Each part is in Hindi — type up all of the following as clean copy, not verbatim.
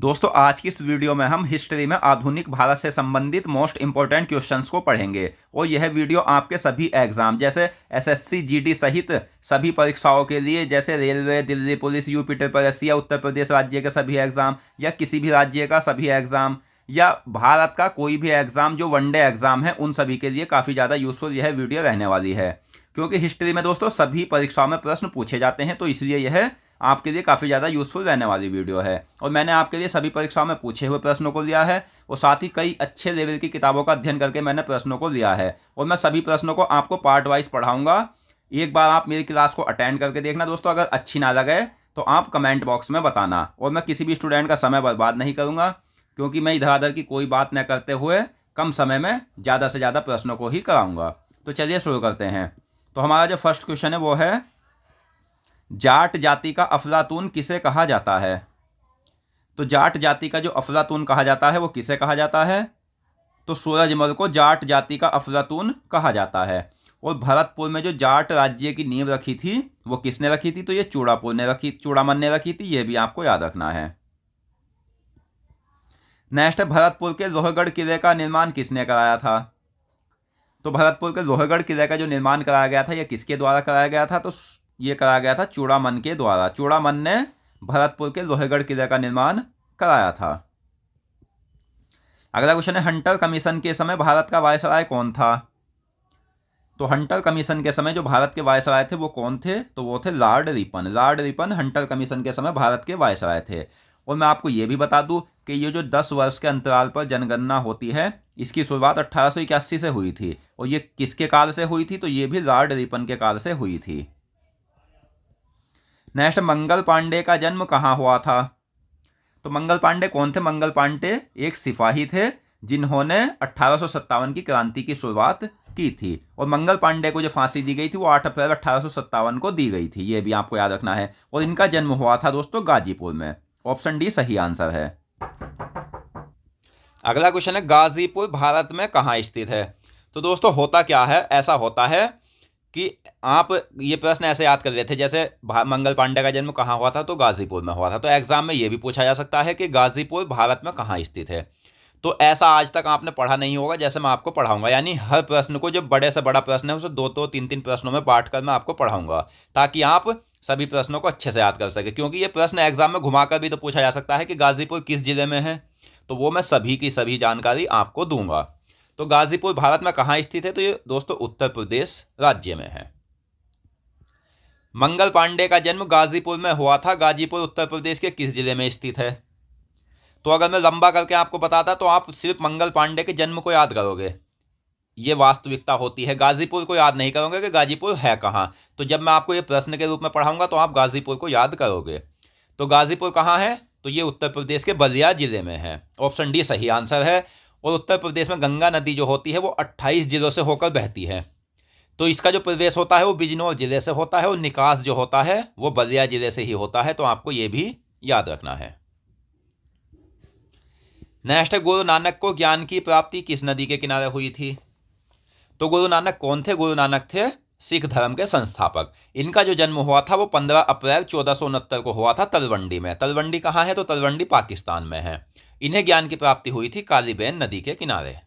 दोस्तों आज की इस वीडियो में हम हिस्ट्री में आधुनिक भारत से संबंधित मोस्ट इंपॉर्टेंट क्वेश्चंस को पढ़ेंगे और यह वीडियो आपके सभी एग्जाम जैसे एसएससी जीडी सहित सभी परीक्षाओं के लिए जैसे railway, Delhi police, UP triple SC या उत्तर प्रदेश राज्य के सभी एग्जाम या किसी भी राज्य का सभी एग्जाम या भारत का कोई भी एग्जाम जो वनडे एग्जाम है उन सभी के लिए काफ़ी ज़्यादा यूजफुल यह वीडियो रहने वाली है। क्योंकि हिस्ट्री में दोस्तों सभी परीक्षाओं में प्रश्न पूछे जाते हैं तो इसलिए यह आपके लिए काफ़ी ज़्यादा यूजफुल रहने वाली वीडियो है। और मैंने आपके लिए सभी परीक्षाओं में पूछे हुए प्रश्नों को लिया है और साथ ही कई अच्छे लेवल की किताबों का अध्ययन करके मैंने प्रश्नों को लिया है और मैं सभी प्रश्नों को आपको पार्ट वाइज पढ़ाऊंगा। एक बार आप मेरी क्लास को अटेंड करके देखना दोस्तों, अगर अच्छी ना लगे तो आप कमेंट बॉक्स में बताना। और मैं किसी भी स्टूडेंट का समय बर्बाद नहीं करूँगा क्योंकि मैं इधर उधर की कोई बात न करते हुए कम समय में ज़्यादा से ज़्यादा प्रश्नों को ही कराऊंगा। तो चलिए शुरू करते हैं। तो हमारा जो फर्स्ट क्वेश्चन है वो है, जाट जाति का अफलातून किसे कहा जाता है? तो जाट जाति का जो अफलातून कहा जाता है वो किसे कहा जाता है? तो सूरजमल को जाट जाति का अफलातून कहा जाता है। और भरतपुर में जो जाट राज्य की नींव रखी थी वो किसने रखी थी? तो ये चूड़ामन ने रखी थी। ये भी आपको याद रखना है। नेक्स्ट, भरतपुर के लोहगढ़ किले का निर्माण किसने कराया था? तो भरतपुर के लोहगढ़ किले का जो निर्माण कराया गया था यह किसके द्वारा कराया गया था? तो ये कराया गया था चूड़ामन के द्वारा। चूड़ामन ने भरतपुर के लोहगढ़ किले का निर्माण कराया था। अगला क्वेश्चन है, हंटर कमीशन के समय भारत का वायसराय कौन था? तो हंटर कमीशन के समय जो भारत के वायसराय थे वो कौन थे? तो वो थे Lord Ripon. Lord Ripon Hunter commission के समय भारत के वायसराय थे। और मैं आपको ये भी बता दूं कि ये जो 10 वर्ष के अंतराल पर जनगणना होती है इसकी शुरुआत 1881 से हुई थी। और ये किसके काल से हुई थी? तो ये भी लॉर्ड रिपन के काल से हुई थी। नेक्स्ट, मंगल पांडे का जन्म कहाँ हुआ था? तो मंगल पांडे कौन थे? मंगल पांडे एक सिपाही थे जिन्होंने 1857 की क्रांति की शुरुआत की थी। और मंगल पांडे को जो फांसी दी गई थी वो 8 अप्रैल 1857 को दी गई थी। ये भी आपको याद रखना है। और इनका जन्म हुआ था दोस्तों गाजीपुर में। ऑप्शन डी सही आंसर है। अगला क्वेश्चन है, गाजीपुर भारत में कहाँ स्थित है? तो दोस्तों होता क्या है, ऐसा होता है कि आप ये प्रश्न ऐसे याद कर लेते, जैसे मंगल पांडे का जन्म कहाँ हुआ था? तो गाजीपुर में हुआ था। तो एग्जाम में ये भी पूछा जा सकता है कि गाजीपुर भारत में कहाँ स्थित है। तो ऐसा आज तक आपने पढ़ा नहीं होगा जैसे मैं आपको पढ़ाऊंगा। यानी हर प्रश्न को, जो बड़े से बड़ा प्रश्न है उसे 2-2, 3-3 प्रश्नों में बांट कर मैं आपको पढ़ाऊंगा ताकि आप सभी प्रश्नों को अच्छे से याद कर सके। क्योंकि ये प्रश्न एग्जाम में घुमाकर भी तो पूछा जा सकता है कि गाजीपुर किस जिले में है, तो वो मैं सभी की सभी जानकारी आपको दूंगा। तो गाजीपुर भारत में कहाँ स्थित है? तो ये दोस्तों उत्तर प्रदेश राज्य में है। मंगल पांडे का जन्म गाजीपुर में हुआ था। गाजीपुर उत्तर प्रदेश के किस जिले में स्थित है? तो अगर मैं लंबा करके आपको बताता तो आप सिर्फ मंगल पांडे के जन्म को याद करोगे, ये वास्तविकता होती है। गाजीपुर को याद नहीं करोगे कि गाजीपुर है कहाँ। तो जब मैं आपको ये प्रश्न के रूप में पढ़ाऊंगा तो आप गाजीपुर को याद करोगे। तो गाजीपुर कहाँ है? तो ये उत्तर प्रदेश के बलिया जिले में है। ऑप्शन डी सही आंसर है। और उत्तर प्रदेश में गंगा नदी जो होती है वो 28 जिलों से होकर बहती है। तो इसका जो प्रवेश होता है वो बिजनौर जिले से होता है और निकास जो होता है वो बलिया जिले से ही होता है। तो आपको ये भी याद रखना है। नेक्स्ट, गुरु नानक को ज्ञान की प्राप्ति किस नदी के किनारे हुई थी? तो गुरु नानक कौन थे? गुरु नानक थे सिख धर्म के संस्थापक। इनका जो जन्म हुआ था वो 15 अप्रैल 1469 को हुआ था तलवंडी में। तलवंडी कहाँ है? तो तलवंडी पाकिस्तान में है। इन्हें ज्ञान की प्राप्ति हुई थी कालीबेन नदी के किनारे।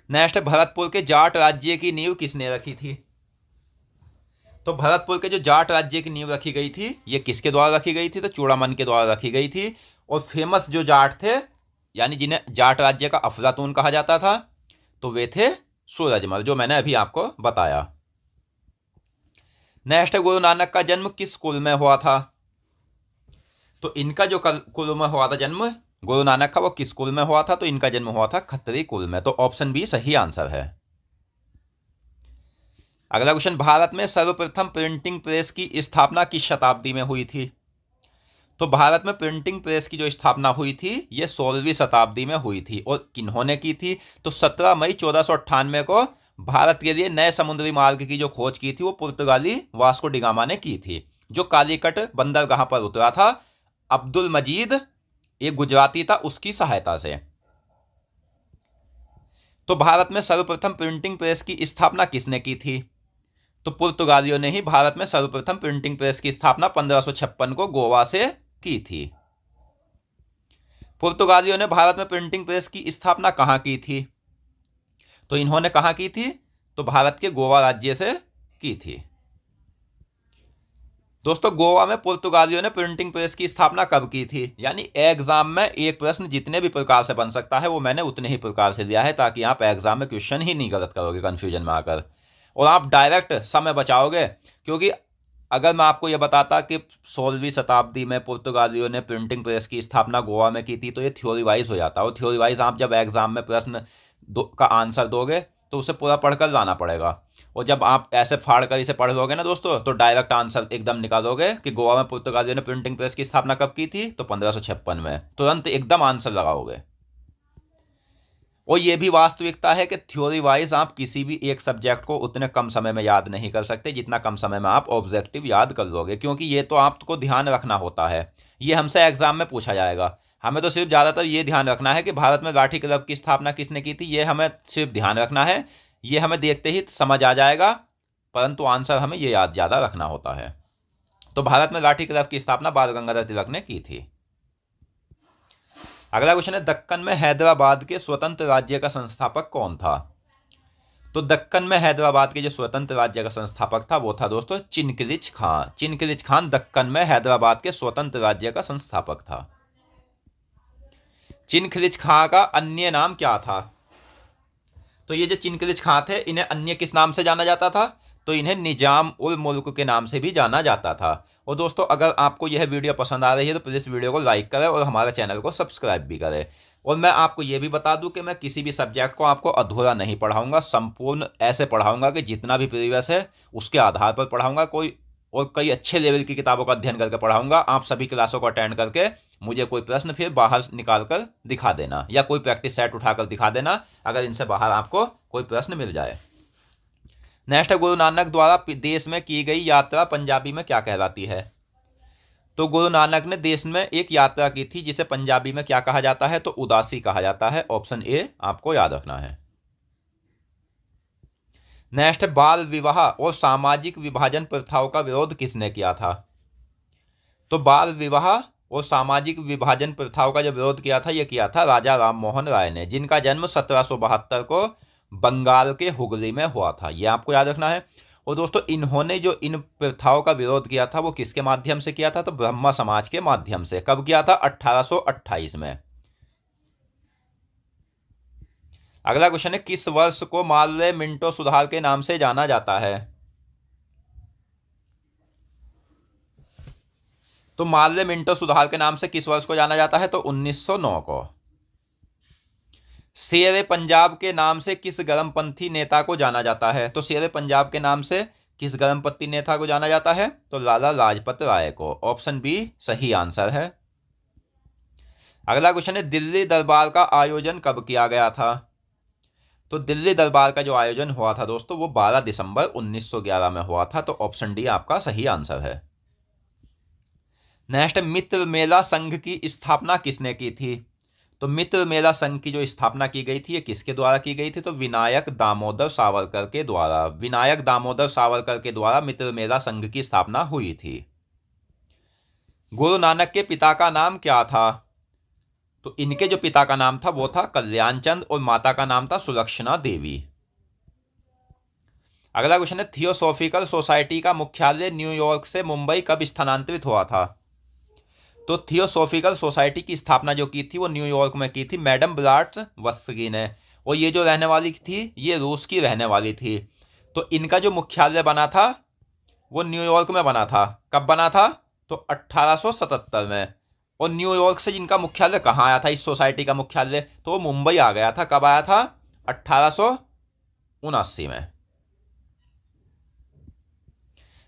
नेक्स्ट, भरतपुर के जाट राज्य की नींव किसने रखी थी? तो भरतपुर के जो जाट राज्य की नींव रखी गई थी ये किसके द्वारा रखी गई थी? तो चूड़ामन के द्वारा रखी गई थी। और फेमस जो जाट थे, यानी जिन्हें जाट राज्य का अफलातून कहा जाता था, तो वे थे सूरजमल, जो मैंने अभी आपको बताया। नेक्स्ट, गुरु नानक का जन्म किस कुल में हुआ था? तो इनका जो कुल में हुआ था जन्म गुरु नानक का, वो किस कुल में हुआ था? तो इनका जन्म हुआ था खत्री कुल में। तो ऑप्शन बी सही आंसर है। अगला क्वेश्चन, भारत में सर्वप्रथम प्रिंटिंग प्रेस की स्थापना किस शताब्दी में हुई थी? तो भारत में प्रिंटिंग प्रेस की जो स्थापना हुई थी ये 16वीं शताब्दी में हुई थी। और किन्होंने की थी? तो 17 मई 1498 को भारत के लिए नए समुद्री मार्ग की जो खोज की थी वो पुर्तगाली वास्को डिगामा ने की थी, जो कालीकट बंदरगाह पर उतरा था। अब्दुल मजीद एक गुजराती था, उसकी सहायता से। तो भारत में सर्वप्रथम प्रिंटिंग प्रेस की स्थापना किसने की थी? तो पुर्तगालियों ने ही भारत में सर्वप्रथम प्रिंटिंग प्रेस की स्थापना 1556 को गोवा से की थी। पुर्तगालियों ने भारत में प्रिंटिंग प्रेस की स्थापना कहाँ की थी? तो इन्होंने कहाँ की थी? तो भारत के गोवा राज्य से की थी। दोस्तों, गोवा में पुर्तगालियों ने प्रिंटिंग प्रेस की स्थापना कब की थी? यानी एग्जाम में एक प्रश्न जितने भी प्रकार से बन सकता है वो मैंने उतने ही प्रकार से दिया है, ताकि आप एग्जाम में क्वेश्चन ही नहीं गलत करोगे कंफ्यूजन में आकर, और आप डायरेक्ट समय बचाओगे। क्योंकि अगर मैं आपको यह बताता कि 16वीं शताब्दी में पुर्तगालियों ने प्रिंटिंग प्रेस की स्थापना गोवा में की थी, तो ये थ्योरी वाइज हो जाता है, और थ्योरी वाइज आप जब एग्जाम में प्रश्न का आंसर दोगे तो उसे पूरा पढ़कर लाना पड़ेगा। और जब आप ऐसे फाड़ कर इसे पढ़ लोगे ना दोस्तों, तो डायरेक्ट आंसर एकदम निकालोगे कि गोवा में पुर्तगालियों ने प्रिंटिंग प्रेस की स्थापना कब की थी? तो 1556 में। तुरंत एकदम आंसर लगाओगे। और यह भी वास्तविकता है कि थ्योरी वाइज आप किसी भी एक सब्जेक्ट को उतने कम समय में याद नहीं कर सकते जितना कम समय में आप ऑब्जेक्टिव याद कर लोगे, क्योंकि ये तो आपको ध्यान रखना होता है, ये हमसे एग्जाम में पूछा जाएगा। हमें तो सिर्फ ज़्यादातर ये ध्यान रखना है कि भारत में लाठी क्लब की स्थापना किसने की थी, ये हमें सिर्फ ध्यान रखना है, ये हमें देखते ही समझ आ जाएगा, परंतु आंसर हमें ये याद ज़्यादा रखना होता है। तो भारत में लाठी क्लब की स्थापना बाल गंगाधर तिलक ने की थी। अगला क्वेश्चन है, दक्कन में हैदराबाद के स्वतंत्र राज्य का संस्थापक कौन था? तो दक्कन में हैदराबाद के जो स्वतंत्र राज्य का संस्थापक था वो था दोस्तों चिनकिलिच खान। चिनकिलिच खान दक्कन में हैदराबाद के स्वतंत्र राज्य का संस्थापक था। चिनकिलिच खान का अन्य नाम क्या था? तो ये जो चिनकिलिच खान थे, इन्हें अन्य किस नाम से जाना जाता था? तो इन्हें निजाम उल मुल्क के नाम से भी जाना जाता था। और दोस्तों, अगर आपको यह वीडियो पसंद आ रही है तो प्लीज़ वीडियो को लाइक करें और हमारे चैनल को सब्सक्राइब भी करें। और मैं आपको यह भी बता दूं कि मैं किसी भी सब्जेक्ट को आपको अधूरा नहीं पढ़ाऊंगा, संपूर्ण ऐसे पढ़ाऊंगा कि जितना भी प्रीवियस है उसके आधार पर पढ़ाऊंगा। कोई और कई अच्छे लेवल की किताबों का अध्ययन करके पढ़ाऊंगा। आप सभी क्लासों को अटेंड करके मुझे कोई प्रश्न फिर बाहर निकाल कर दिखा देना, या कोई प्रैक्टिस सेट उठाकर दिखा देना अगर इनसे बाहर आपको कोई प्रश्न मिल जाए। नेक्स्ट है, गुरु नानक द्वारा देश में की गई यात्रा पंजाबी में क्या कहलाती है? तो गुरु नानक ने देश में एक यात्रा की थी जिसे पंजाबी में क्या कहा जाता है? तो उदासी कहा जाता है। ऑप्शन ए आपको याद रखना है। नेक्स्ट है, बाल विवाह और सामाजिक विभाजन प्रथाओं का विरोध किसने किया था? तो बाल विवाह और सामाजिक विभाजन प्रथाओं का जो विरोध किया था, यह किया था राजा राम मोहन राय ने, जिनका जन्म 1772 को बंगाल के हुगली में हुआ था। यह आपको याद रखना है। और दोस्तों, इन्होंने जो इन प्रथाओं का विरोध किया था वो किसके माध्यम से किया था? तो ब्रह्मा समाज के माध्यम से। कब किया था? 1828 में। अगला क्वेश्चन है, किस वर्ष को मार्ले मिंटो सुधार के नाम से जाना जाता है? तो मार्ले मिंटो सुधार के नाम से किस वर्ष को जाना जाता है? तो 1909 को। शेर पंजाब के नाम से किस गर्मपंथी नेता को जाना जाता है? तो शेर पंजाब के नाम से किस गर्मपंथी नेता को जाना जाता है? तो लाला लाजपत राय को। ऑप्शन बी सही आंसर है। अगला क्वेश्चन है, दिल्ली दरबार का आयोजन कब किया गया था? तो दिल्ली दरबार का जो आयोजन हुआ था दोस्तों वो 12 दिसंबर 1911 में हुआ था। तो ऑप्शन डी आपका सही आंसर है। नेक्स्ट, मित्र मेला संघ की स्थापना किसने की थी? तो मित्र मेला संघ की जो स्थापना की गई थी ये किसके द्वारा की गई थी? तो विनायक दामोदर सावरकर के द्वारा। विनायक दामोदर सावरकर के द्वारा मित्र मेला संघ की स्थापना हुई थी। गुरु नानक के पिता का नाम क्या था? तो इनके जो पिता का नाम था वो था कल्याण चंद और माता का नाम था सुलक्षणा देवी। अगला क्वेश्चन है, थियोसॉफिकल सोसाइटी का मुख्यालय न्यूयॉर्क से मुंबई कब स्थानांतरित हुआ था? तो थियोसॉफिकल सोसाइटी की स्थापना जो की थी वो न्यूयॉर्क में की थी मैडम ब्लॉट्सवत्स्की ने। और ये जो रहने वाली थी ये रूस की रहने वाली थी। तो इनका जो मुख्यालय बना था वो न्यूयॉर्क में बना था। कब बना था? तो 1877 में। और न्यूयॉर्क से जिनका मुख्यालय कहाँ आया था, इस सोसाइटी का मुख्यालय, तो वो मुंबई आ गया था। कब आया था? 1879 में।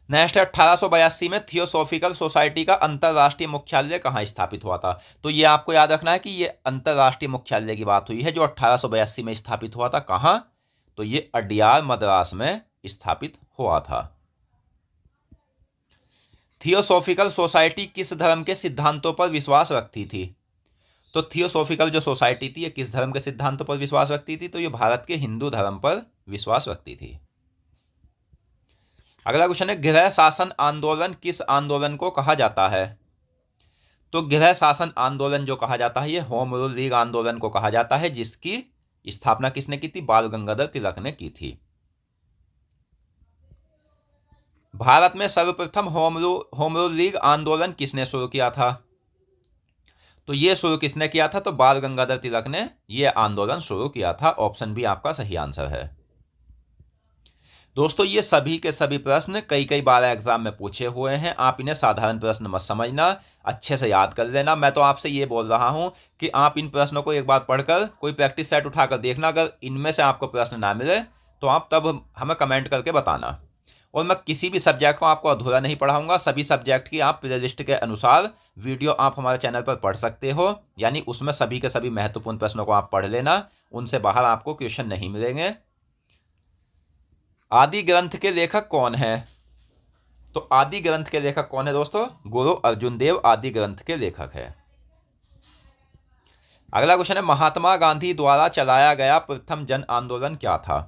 नेक्स्ट 1882 में थियोसॉफिकल सोसाइटी का अंतरराष्ट्रीय मुख्यालय कहाँ स्थापित हुआ था? तो ये आपको याद रखना है कि ये अंतरराष्ट्रीय मुख्यालय की बात हुई है जो 1882 में स्थापित हुआ था। कहाँ? तो ये अडियार मद्रास में स्थापित हुआ था। थियोसॉफिकल सोसाइटी किस धर्म के सिद्धांतों पर विश्वास रखती थी? तो थियोसॉफिकल जो सोसाइटी थी ये किस धर्म के सिद्धांतों पर विश्वास रखती थी? तो ये भारत के हिंदू धर्म पर विश्वास रखती थी। अगला क्वेश्चन है, गृह शासन आंदोलन किस आंदोलन को कहा जाता है? तो गृह शासन आंदोलन जो कहा जाता है ये होम रूल लीग आंदोलन को कहा जाता है, जिसकी स्थापना किसने की थी? बाल गंगाधर तिलक ने की थी। भारत में सर्वप्रथम होम रूल लीग आंदोलन किसने शुरू किया था? तो ये शुरू किसने किया था? तो बाल गंगाधर तिलक ने ये आंदोलन शुरू किया था। ऑप्शन बी आपका सही आंसर है। दोस्तों ये सभी के सभी प्रश्न कई कई बार एग्जाम में पूछे हुए हैं, आप इन्हें साधारण प्रश्न मत समझना, अच्छे से याद कर लेना। मैं तो आपसे ये बोल रहा हूं कि आप इन प्रश्नों को एक बार पढ़कर कोई प्रैक्टिस सेट उठाकर देखना, अगर इनमें से आपको प्रश्न ना मिले तो आप तब हमें कमेंट करके बताना। और मैं किसी भी सब्जेक्ट को आपको अधूरा नहीं पढ़ाऊंगा, सभी सब्जेक्ट की आप प्लेलिस्ट के अनुसार वीडियो आप हमारे चैनल पर पढ़ सकते हो, यानी उसमें सभी के सभी महत्वपूर्ण प्रश्नों को आप पढ़ लेना, उनसे बाहर आपको क्वेश्चन नहीं मिलेंगे। आदि ग्रंथ के लेखक कौन है? तो आदि ग्रंथ के लेखक कौन है दोस्तों? गुरु अर्जुन देव आदि ग्रंथ के लेखक है। अगला क्वेश्चन है, महात्मा गांधी द्वारा चलाया गया प्रथम जन आंदोलन क्या था?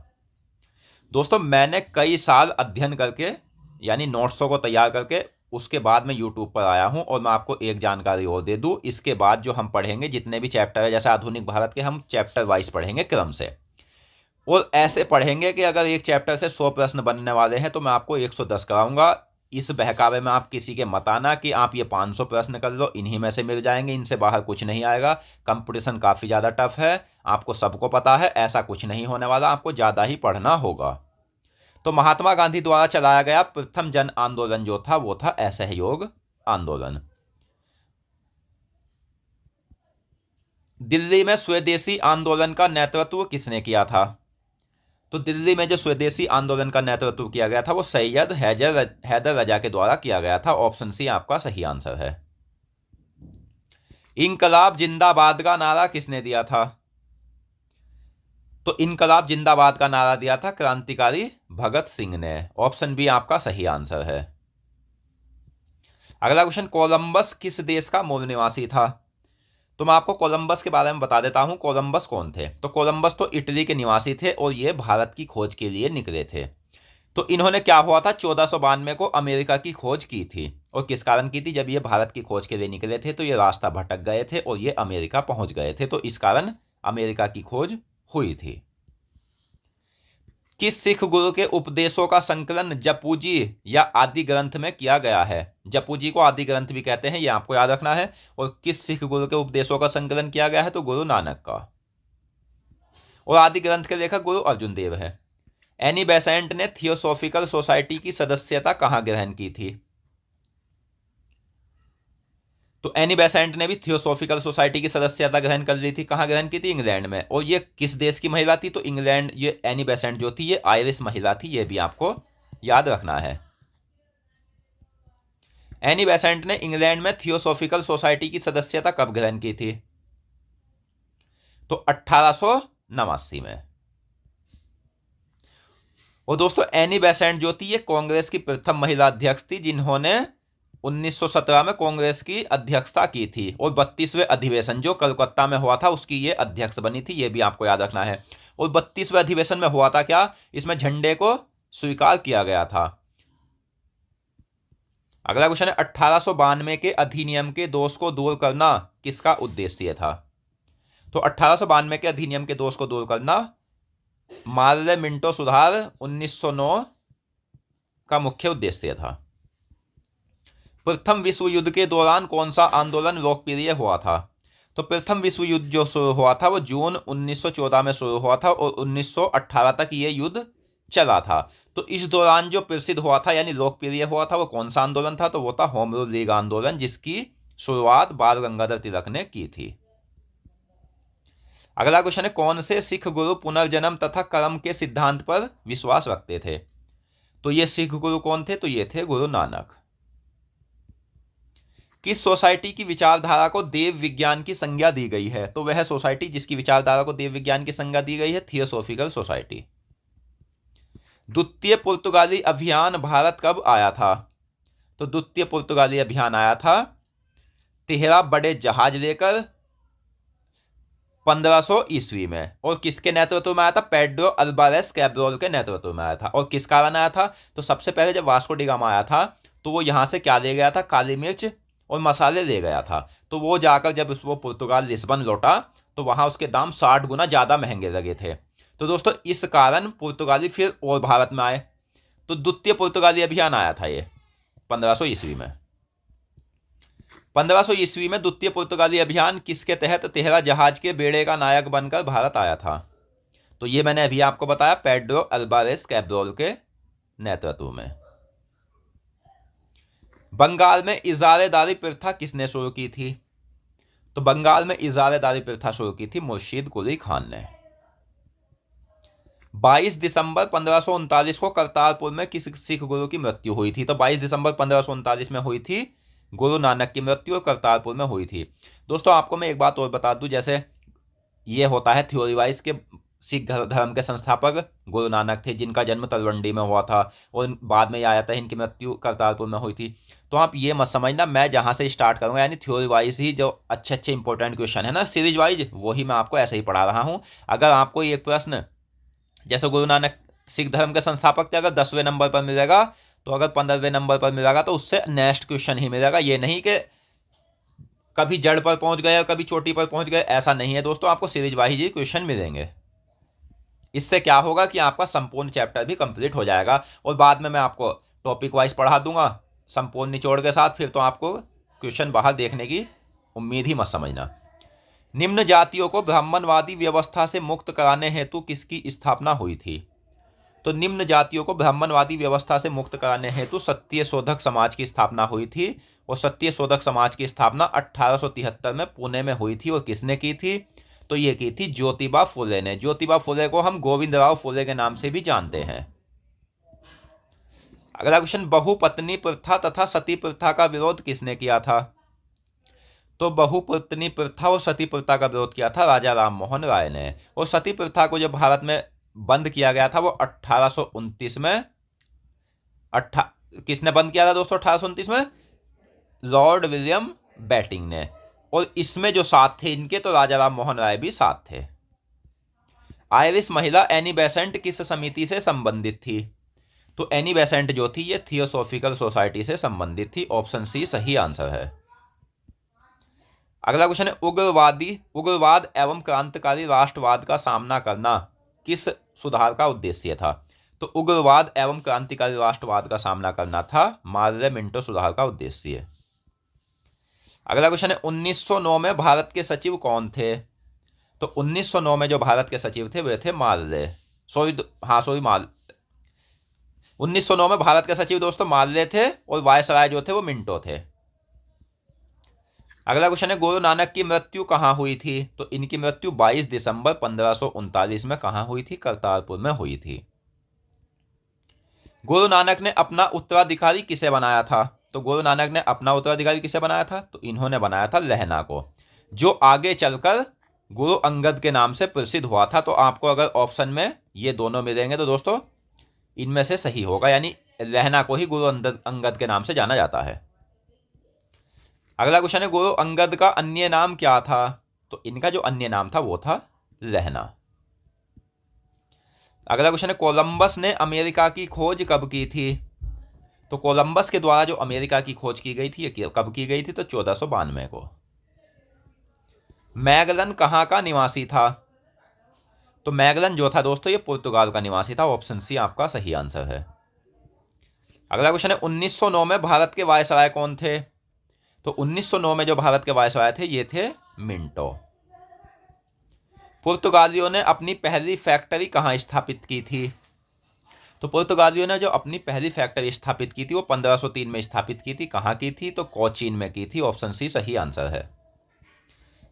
दोस्तों मैंने कई साल अध्ययन करके यानी नोट्सों को तैयार करके उसके बाद मैं यूट्यूब पर आया हूं, और मैं आपको एक जानकारी और दे दूं, इसके बाद जो हम पढ़ेंगे जितने भी चैप्टर है, जैसे आधुनिक भारत के, हम चैप्टर वाइज पढ़ेंगे क्रम से, और ऐसे पढ़ेंगे कि अगर एक चैप्टर से 100 प्रश्न बनने वाले हैं तो मैं आपको 110 कराऊंगा। इस बहकावे में आप किसी के मत आना कि आप ये 500 प्रश्न कर लो, इन्हीं में से मिल जाएंगे, इनसे बाहर कुछ नहीं आएगा। कंपटीशन काफ़ी ज़्यादा टफ है, आपको सबको पता है, ऐसा कुछ नहीं होने वाला, आपको ज़्यादा ही पढ़ना होगा। तो महात्मा गांधी द्वारा चलाया गया प्रथम जन आंदोलन जो था वो था असहयोग आंदोलन। दिल्ली में स्वदेशी आंदोलन का नेतृत्व किसने किया था? तो दिल्ली में जो स्वदेशी आंदोलन का नेतृत्व किया गया था वो सैयद हैदर रजा के द्वारा किया गया था। ऑप्शन सी आपका सही आंसर है। इनकलाब जिंदाबाद का नारा किसने दिया था? तो इनकलाब जिंदाबाद का नारा दिया था क्रांतिकारी भगत सिंह ने। ऑप्शन बी आपका सही आंसर है। अगला क्वेश्चन, कोलंबस किस देश का मूल निवासी था? तो मैं आपको कोलंबस के बारे में बता देता हूं। कोलंबस कौन थे? तो कोलंबस तो इटली के निवासी थे और ये भारत की खोज के लिए निकले थे। तो इन्होंने क्या हुआ था, 1492 को अमेरिका की खोज की थी। और किस कारण की थी? जब ये भारत की खोज के लिए निकले थे तो ये रास्ता भटक गए थे और ये अमेरिका पहुंच गए थे, तो इस कारण अमेरिका की खोज हुई थी। किस सिख गुरु के उपदेशों का संकलन जपूजी या आदि ग्रंथ में किया गया है? जपूजी को आदि ग्रंथ भी कहते हैं, यह आपको याद रखना है। और किस सिख गुरु के उपदेशों का संकलन किया गया है? तो गुरु नानक का। और आदि ग्रंथ के लेखक गुरु अर्जुन देव है। एनी बेसेंट ने थियोसॉफिकल सोसाइटी की सदस्यता कहां ग्रहण की थी? तो एनी बेसेंट ने भी थियोसॉफिकल सोसाइटी की सदस्यता ग्रहण कर ली थी। कहां ग्रहण की थी? इंग्लैंड में। और ये किस देश की महिला थी? तो इंग्लैंड। ये एनी बेसेंट जो थी ये आयरिश महिला थी, ये भी आपको याद रखना है। एनी बेसेंट ने इंग्लैंड में थियोसॉफिकल सोसाइटी की सदस्यता कब ग्रहण की थी? तो 1889 में। और दोस्तों एनी बेसेंट जो थी ये कांग्रेस की प्रथम महिला अध्यक्ष थी, जिन्होंने 1917 में कांग्रेस की अध्यक्षता की थी। और 32वें अधिवेशन जो कलकत्ता में हुआ था उसकी ये अध्यक्ष बनी थी, ये भी आपको याद रखना है। और 32वें अधिवेशन में हुआ था क्या? इसमें झंडे को स्वीकार किया गया था। अगला क्वेश्चन है, 1892 के अधिनियम के दोष को दूर करना किसका उद्देश्य था? तो 1892 के अधिनियम के दोष को दूर करना मार्ले मिंटो सुधार 1909 का मुख्य उद्देश्य था। प्रथम विश्व युद्ध के दौरान कौन सा आंदोलन लोकप्रिय हुआ था? तो प्रथम विश्व युद्ध जो शुरू हुआ था वो जून 1914 में शुरू हुआ था और 1918 तक ये युद्ध चला था। तो इस दौरान जो प्रसिद्ध हुआ था यानी लोकप्रिय हुआ था वो कौन सा आंदोलन था? तो वो था होम रूल लीग आंदोलन, जिसकी शुरुआत बाल गंगाधर तिलक ने की थी। अगला क्वेश्चन है, कौन से सिख गुरु पुनर्जन्म तथा कर्म के सिद्धांत पर विश्वास रखते थे? तो ये सिख गुरु कौन थे? तो ये थे गुरु नानक। किस सोसाइटी की विचारधारा को देव विज्ञान की संज्ञा दी गई है? तो वह सोसाइटी जिसकी विचारधारा को देव विज्ञान की संज्ञा दी गई है थियोसॉफिकल सोसाइटी। द्वितीय पुर्तगाली अभियान भारत कब आया था? तो द्वितीय पुर्तगाली अभियान आया था 13 बड़े जहाज लेकर 1500 ईस्वी में। और किसके नेतृत्व में आया था? पेड्रो अल्वारेस कैब्रोल के नेतृत्व में आया था। और किस कारण आया था? तो सबसे पहले जब वास्को डी गामा आया था तो वो यहां से क्या ले गया था? काली मिर्च और मसाले ले गया था। तो वो जाकर जब वो पुर्तगाल लिस्बन लौटा तो वहाँ उसके दाम 60 गुना ज़्यादा महंगे लगे थे। तो दोस्तों इस कारण पुर्तगाली फिर और भारत में आए। तो द्वितीय पुर्तगाली अभियान आया था ये 1500 ईस्वी में। 1500 ईस्वी में द्वितीय पुर्तगाली अभियान किसके तहत 13 जहाज के बेड़े का नायक बनकर भारत आया था? तो ये मैंने अभी आपको बताया, पेड्रो अल्वारेस कैब्रोल के नेतृत्व में। बंगाल में इजारेदारी प्रथा किसने शुरू की थी? तो बंगाल में इजारेदारी प्रथा शुरू की थी मुर्शीद कुली खान ने। 22 दिसंबर 1539 को करतारपुर में किस सिख गुरु की मृत्यु हुई थी? तो 22 दिसंबर 1539 में हुई थी गुरु नानक की मृत्यु और करतारपुर में हुई थी। दोस्तों आपको मैं एक बात और बता दूं, जैसे ये होता है थ्योरी वाइज के सिख धर्म के संस्थापक गुरु नानक थे, जिनका जन्म तलवंडी में हुआ था और बाद में आया था इनकी मृत्यु करतारपुर में हुई थी। तो आप ये मत समझना मैं जहाँ से स्टार्ट करूँगा यानी थ्योरी वाइज ही जो अच्छे अच्छे इंपॉर्टेंट क्वेश्चन है ना सीरीज वाइज, वही मैं आपको ऐसे ही पढ़ा रहा हूँ। अगर आपको ये प्रश्न जैसे गुरु नानक सिख धर्म के संस्थापक थे अगर 10वें नंबर पर मिलेगा तो अगर 15वें नंबर पर मिलेगा तो उससे नेक्स्ट क्वेश्चन ही मिलेगा। ये नहीं कि कभी जड़ पर पहुंच गए और कभी चोटी पर पहुंच गए, ऐसा नहीं है दोस्तों, आपको सीरीज वाइज ही क्वेश्चन मिलेंगे। इससे क्या होगा कि आपका संपूर्ण चैप्टर भी कंप्लीट हो जाएगा और बाद में मैं आपको टॉपिक वाइज पढ़ा दूंगा संपूर्ण निचोड़ के साथ, फिर तो आपको क्वेश्चन बाहर देखने की उम्मीद ही मत समझना। निम्न जातियों को ब्राह्मणवादी व्यवस्था से मुक्त कराने हेतु किसकी स्थापना हुई थी? तो निम्न जातियों को ब्राह्मणवादी व्यवस्था से मुक्त कराने हेतु सत्यशोधक समाज की स्थापना हुई थी और सत्यशोधक समाज की स्थापना 1873 में पुणे में हुई थी। और किसने की थी? तो ये की थी ज्योतिबा फुले ने। ज्योतिबा फुले को हम गोविंदराव फुले के नाम से भी जानते हैं। अगला क्वेश्चन, बहुपत्नी प्रथा तथा सती प्रथा का विरोध किसने किया था? तो बहुपत्नी प्रथा और सती प्रथा का विरोध किया था राजा राम मोहन राय ने। और सती प्रथा को जब भारत में बंद किया गया था वो 1829 में किसने बंद किया था दोस्तों? 1829 में लॉर्ड विलियम बेटिंग ने। और इसमें जो साथ थे इनके तो राजा राम मोहन राय भी साथ थे। आयरिश महिला एनी बेसेंट किस समिति से संबंधित थी? तो एनी बेसेंट जो थी ये थियोसॉफिकल सोसाइटी से संबंधित थी। ऑप्शन सी सही आंसर है। अगला क्वेश्चन है, उग्रवाद एवं क्रांतिकारी राष्ट्रवाद का सामना करना किस सुधार का उद्देश्य था? तो उग्रवाद एवं क्रांतिकारी राष्ट्रवाद का सामना करना था मार्ले मिंटो सुधार का उद्देश्य। अगला क्वेश्चन है, 1909 में भारत के सचिव कौन थे? तो 1909 में जो भारत के सचिव थे वे थे मार्ले। 1909 में भारत के सचिव दोस्तों मार्ले थे और वायसराय जो थे वो मिंटो थे। अगला क्वेश्चन है, गुरु नानक की मृत्यु कहाँ हुई थी? तो इनकी मृत्यु 22 दिसंबर 1539 में कहाँ हुई थी? करतारपुर में हुई थी। गुरु नानक ने अपना उत्तराधिकारी किसे बनाया था? तो गुरु नानक ने अपना उत्तराधिकारी किसे बनाया था? तो इन्होंने बनाया था लहना को, जो आगे चलकर गुरु अंगद के नाम से प्रसिद्ध हुआ था। तो आपको अगर ऑप्शन में ये दोनों मिलेंगे तो दोस्तों इनमें से सही होगा, यानी लहना को ही गुरु अंगद के नाम से जाना जाता है। अगला क्वेश्चन है, गुरु अंगद का अन्य नाम क्या था? तो इनका जो अन्य नाम था वो था लहना। अगला क्वेश्चन है, कोलंबस ने अमेरिका की खोज कब की थी? तो कोलंबस के द्वारा जो अमेरिका की खोज की गई थी ये कब की गई थी? तो 1492 को। मैगलन कहाँ का निवासी था? तो मैगलन जो था दोस्तों ये पुर्तगाल का निवासी था। ऑप्शन सी आपका सही आंसर है। अगला क्वेश्चन है, 1909 में भारत के वायसराय कौन थे? तो 1909 में जो भारत के वायसराय थे ये थे मिंटो। पुर्तगालियों ने अपनी पहली फैक्ट्री कहाँ स्थापित की थी? तो पुर्तगालियों ने जो अपनी पहली फैक्ट्री स्थापित की थी वो 1503 में स्थापित की थी। कहाँ की थी? तो कोचीन में की थी। ऑप्शन सी सही आंसर है।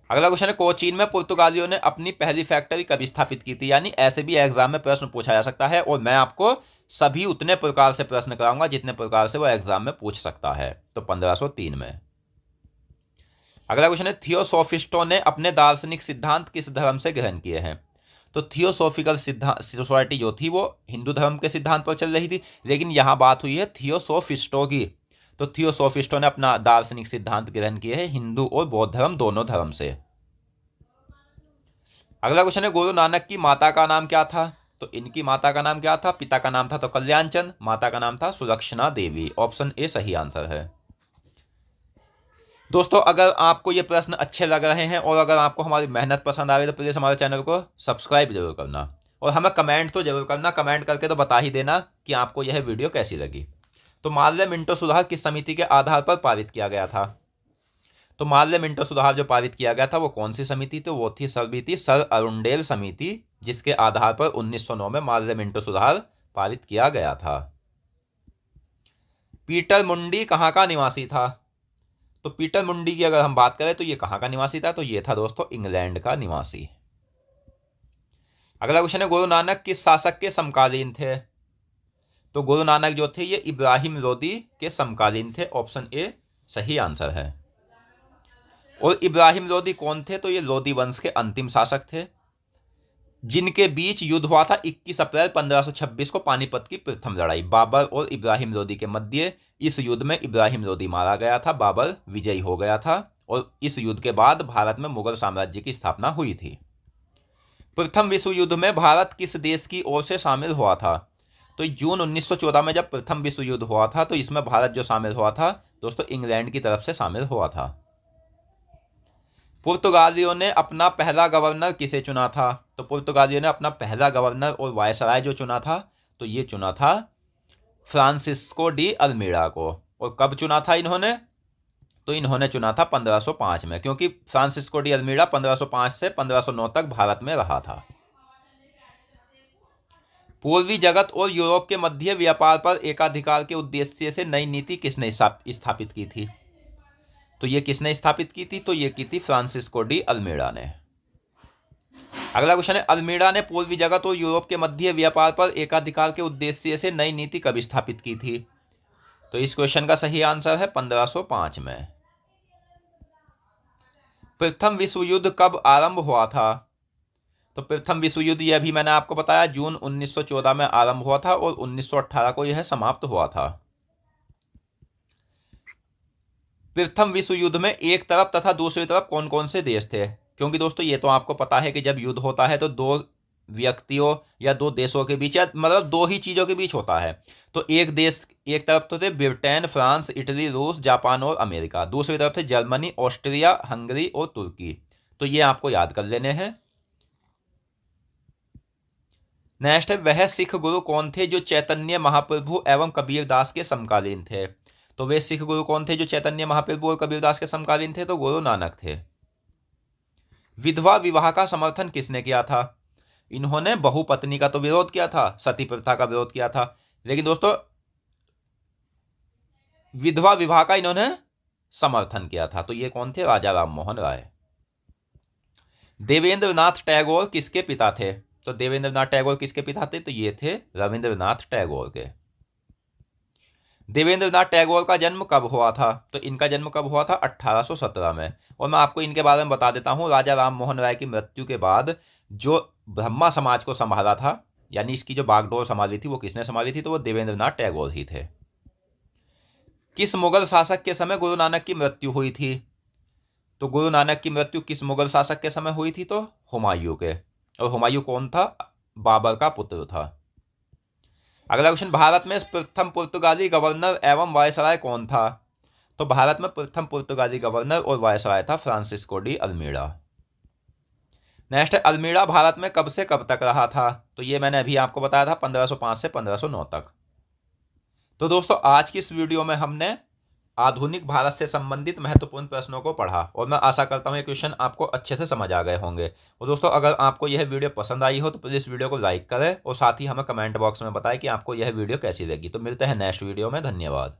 अगला क्वेश्चन है, कोचीन में पुर्तगालियों ने अपनी पहली फैक्ट्री कब स्थापित की थी? यानी ऐसे भी एग्जाम में प्रश्न पूछा जा सकता है और मैं आपको सभी उतने प्रकार से प्रश्न कराऊंगा जितने प्रकार से वो एग्जाम में पूछ सकता है। तो 1503 में। अगला क्वेश्चन है, थियोसॉफिस्टों ने अपने दार्शनिक सिद्धांत किस धर्म से ग्रहण किए हैं? तो थियोसॉफिकल सोसाइटी जो थी वो हिंदू धर्म के सिद्धांत पर चल रही थी, लेकिन यहाँ बात हुई है थियोसॉफिस्टों की। तो थियोसॉफिस्टों ने अपना दार्शनिक सिद्धांत ग्रहण किए हैं हिंदू और बौद्ध धर्म दोनों धर्म से। अगला क्वेश्चन है, गुरु नानक की माता का नाम क्या था? तो इनकी माता का नाम क्या था? पिता का नाम था तो कल्याण चंद, माता का नाम था सुलक्षणा देवी। ऑप्शन ए सही आंसर है। दोस्तों अगर आपको ये प्रश्न अच्छे लग रहे हैं और अगर आपको हमारी मेहनत पसंद आ रही है तो प्लीज़ हमारे चैनल को सब्सक्राइब जरूर करना और हमें कमेंट तो जरूर करना। कमेंट करके तो बता ही देना कि आपको यह वीडियो कैसी लगी। तो मार्ले मिंटो सुधार किस समिति के आधार पर पारित किया गया था? तो मार्ले मिंटो सुधार जो पारित किया गया था वो कौन सी समिति थी? वो थी समिति सर अरुंडेल समिति, जिसके आधार पर 1909 में मार्ले मिंटो सुधार पारित किया गया था। पीटर मुंडी कहाँ का निवासी था? तो पीटर मुंडी की अगर हम बात करें तो ये कहाँ का निवासी था? तो ये था दोस्तों इंग्लैंड का निवासी। अगला क्वेश्चन है, गुरु नानक किस शासक के समकालीन थे? तो गुरु नानक जो थे ये इब्राहिम लोदी के समकालीन थे। ऑप्शन ए सही आंसर है। और इब्राहिम लोदी कौन थे? तो ये लोदी वंश के अंतिम शासक थे, जिनके बीच युद्ध हुआ था 21 अप्रैल 1526 को, पानीपत की प्रथम लड़ाई। बाबर और इब्राहिम लोदी के मध्य इस युद्ध में इब्राहिम लोदी मारा गया था, बाबर विजयी हो गया था और इस युद्ध के बाद भारत में मुगल साम्राज्य की स्थापना हुई थी। प्रथम विश्व युद्ध में भारत किस देश की ओर से शामिल हुआ था? तो जून 1914 में जब प्रथम विश्व युद्ध हुआ था तो इसमें भारत जो शामिल हुआ था दोस्तों इंग्लैंड की तरफ से शामिल हुआ था। पुर्तगालियों ने अपना पहला गवर्नर किसे चुना था? तो पुर्तगालियों ने अपना पहला गवर्नर और वायसराय जो चुना था तो ये चुना था फ्रांसिस्को डी अल्मीड़ा को। और कब चुना था इन्होंने? तो इन्होंने चुना था 1505 में, क्योंकि फ्रांसिस्को डी अल्मीड़ा 1505 से 1509 तक भारत में रहा था। पूर्वी जगत और यूरोप के मध्य व्यापार पर एकाधिकार के उद्देश्य से नई नीति किसने स्थापित की थी? तो ये किसने स्थापित की थी? तो ये की थी फ्रांसिस्को डी अल्मीड़ा ने। अगला क्वेश्चन है, अल्मीड़ा ने पूर्वी जगत और यूरोप के मध्य व्यापार पर एकाधिकार के उद्देश्य से नई नीति कब स्थापित की थी? तो इस क्वेश्चन का सही आंसर है 1505 में। प्रथम विश्व युद्ध कब आरंभ हुआ था? तो प्रथम विश्व युद्ध यह भी मैंने आपको बताया जून 1914 में आरंभ हुआ था और 1918 को यह समाप्त हुआ था। प्रथम विश्व युद्ध में एक तरफ तथा दूसरी तरफ कौन कौन से देश थे? क्योंकि दोस्तों ये तो आपको पता है कि जब युद्ध होता है तो दो व्यक्तियों या दो देशों के बीच या मतलब दो ही चीज़ों के बीच होता है। तो एक देश, एक तरफ तो थे ब्रिटेन, फ्रांस, इटली, रूस, जापान और अमेरिका। दूसरी तरफ थे जर्मनी, ऑस्ट्रिया, हंगरी और तुर्की। तो ये आपको याद कर लेने हैं। नेक्स्ट है, वह सिख गुरु कौन थे जो चैतन्य महाप्रभु एवं कबीरदास के समकालीन थे? तो वे सिख गुरु कौन थे जो चैतन्य महाप्रभु और कबीरदास के समकालीन थे? तो गुरु नानक थे। विधवा विवाह का समर्थन किसने किया था? इन्होंने बहुपत्नी का तो विरोध किया था, सती प्रथा का विरोध किया था, लेकिन दोस्तों विधवा विवाह का इन्होंने समर्थन किया था। तो ये कौन थे? राजा राम मोहन राय। देवेंद्रनाथ टैगोर किसके पिता थे? तो देवेंद्रनाथ टैगोर किसके पिता थे? तो ये थे रविंद्रनाथ टैगोर के। देवेंद्रनाथ टैगोर का जन्म कब हुआ था? तो इनका जन्म कब हुआ था? 1817 में। और मैं आपको इनके बारे में बता देता हूँ, राजा राम मोहन राय की मृत्यु के बाद जो ब्रह्मा समाज को संभाला था, यानी इसकी जो बागडोर संभाली थी वो किसने संभाली थी? तो वो देवेंद्रनाथ टैगोर ही थे। किस मुगल शासक के समय गुरु नानक की मृत्यु हुई थी? तो गुरु नानक की मृत्यु किस मुगल शासक के समय हुई थी? तो हुमायूं के। और हुमायूं कौन था? बाबर का पुत्र था। अगला क्वेश्चन, भारत में प्रथम पुर्तगाली गवर्नर एवं वायसराय कौन था? तो भारत में प्रथम पुर्तगाली गवर्नर और वायसराय था फ्रांसिस्को डी अल्मीड़ा। नेक्स्ट है, अल्मीड़ा भारत में कब से कब तक रहा था? तो ये मैंने अभी आपको बताया था 1505 से 1509 तक। तो दोस्तों आज की इस वीडियो में हमने आधुनिक भारत से संबंधित महत्वपूर्ण प्रश्नों को पढ़ा और मैं आशा करता हूँ ये क्वेश्चन आपको अच्छे से समझ आ गए होंगे। और दोस्तों अगर आपको यह वीडियो पसंद आई हो तो प्लीज़ इस वीडियो को लाइक करें और साथ ही हमें कमेंट बॉक्स में बताएं कि आपको यह वीडियो कैसी लगी। तो मिलते हैं नेक्स्ट वीडियो में। धन्यवाद।